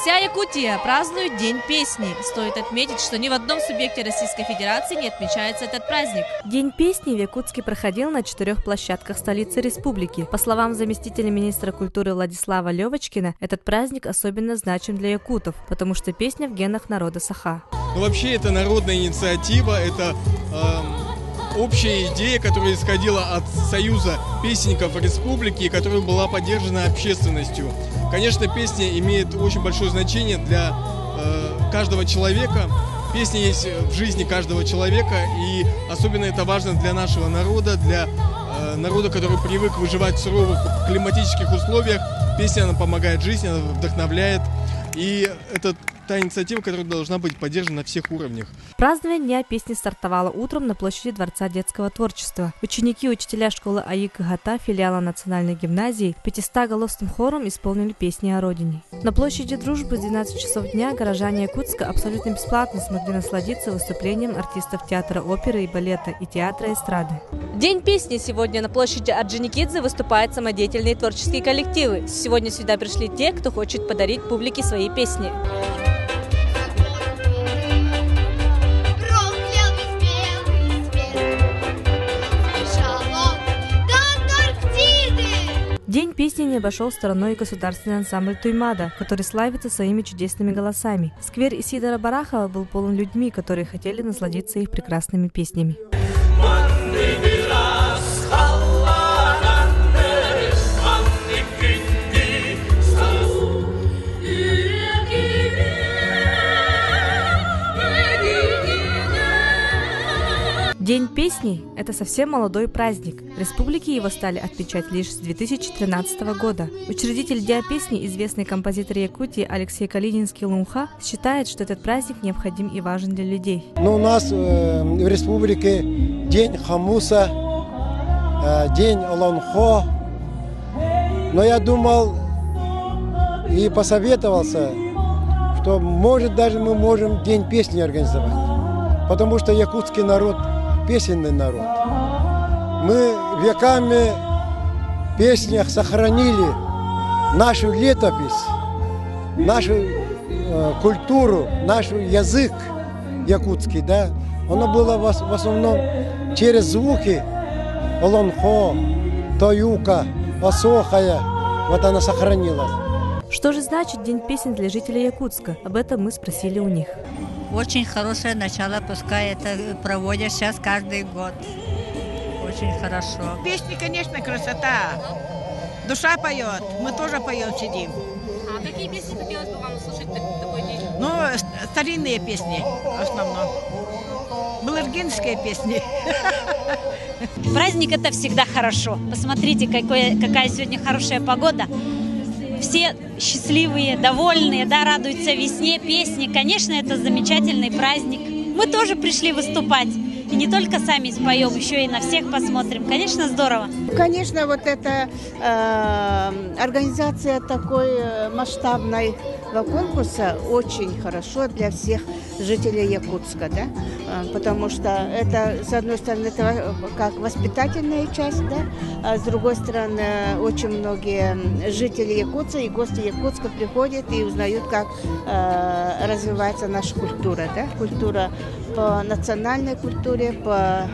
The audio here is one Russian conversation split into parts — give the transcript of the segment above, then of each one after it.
Вся Якутия празднует День песни. Стоит отметить, что ни в одном субъекте Российской Федерации не отмечается этот праздник. День песни в Якутске проходил на 4 площадках столицы республики. По словам заместителя министра культуры Владислава Левочкина, этот праздник особенно значим для якутов, потому что песня в генах народа Саха. Вообще это народная инициатива, это общая идея, которая исходила от Союза песенников республики, и которая была поддержана общественностью. Конечно, песня имеет очень большое значение для каждого человека. Песня есть в жизни каждого человека, и особенно это важно для нашего народа, для народа, который привык выживать в суровых климатических условиях. Песня, она помогает жизни, она вдохновляет, и это та инициатива, которая должна быть поддержана на всех уровнях. Празднование Дня песни стартовало утром на площади Дворца детского творчества. Ученики и учителя школы АИК ГАТА филиала Национальной гимназии 500-голосным хором исполнили песни о родине. На площади Дружбы с 12 часов дня горожане Якутска абсолютно бесплатно смогли насладиться выступлением артистов театра оперы и балета и театра эстрады. День песни сегодня на площади Орджоникидзе выступают самодеятельные творческие коллективы. Сегодня сюда пришли те, кто хочет подарить публике свои песни. День песни не обошел стороной и государственный ансамбль Туймада, который славится своими чудесными голосами. Сквер Исидора Барахова был полон людьми, которые хотели насладиться их прекрасными песнями. День песни – это совсем молодой праздник. В республике его стали отмечать лишь с 2013 года. Учредитель Дня песни, известный композитор Якутии Алексей Калининский-Лумха, считает, что этот праздник необходим и важен для людей. Но у нас в республике День Хамуса, День Олонхо. Но я думал и посоветовался, что может даже мы можем День песни организовать. Потому что якутский народ – песенный народ. Мы веками в песнях сохранили нашу летопись, нашу культуру, наш язык якутский, да. Оно было в основном через звуки олонхо, тоюка, осохая. Вот она сохранилась. Что же значит День песен для жителей Якутска? Об этом мы спросили у них. Очень хорошее начало, пускай это проводят сейчас каждый год. Очень хорошо. Песни, конечно, красота. Душа поет, мы тоже поем, сидим. А какие песни хотелось бы вам услышать в такой день? Ну, старинные песни в основном. Балыргинские песни. Праздник – это всегда хорошо. Посмотрите, какая сегодня хорошая погода. Все счастливые, довольные, да, радуются весне, песни. Конечно, это замечательный праздник. Мы тоже пришли выступать. И не только сами споем, еще и на всех посмотрим. Конечно, здорово. Конечно, вот эта организация такой масштабной конкурса очень хорошо для всех жителей Якутска, да? Потому что это, с одной стороны, это как воспитательная часть, да? А с другой стороны, очень многие жители Якутска и гости Якутска приходят и узнают, как развивается наша культура, да? Культура по национальной культуре, по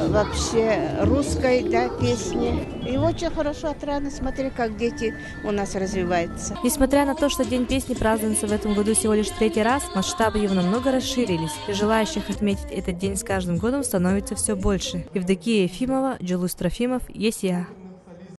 вообще русской, да, песне. И очень хорошо, отрадно смотреть, как дети у нас развиваются. Несмотря на то, что День песни празднуется в этом году всего лишь 3-й раз, масштабы его намного расширились, и желающих отметить этот день с каждым годом становится все больше. Евдокия Ефимова, Джулус Трофимов, ЕСИА.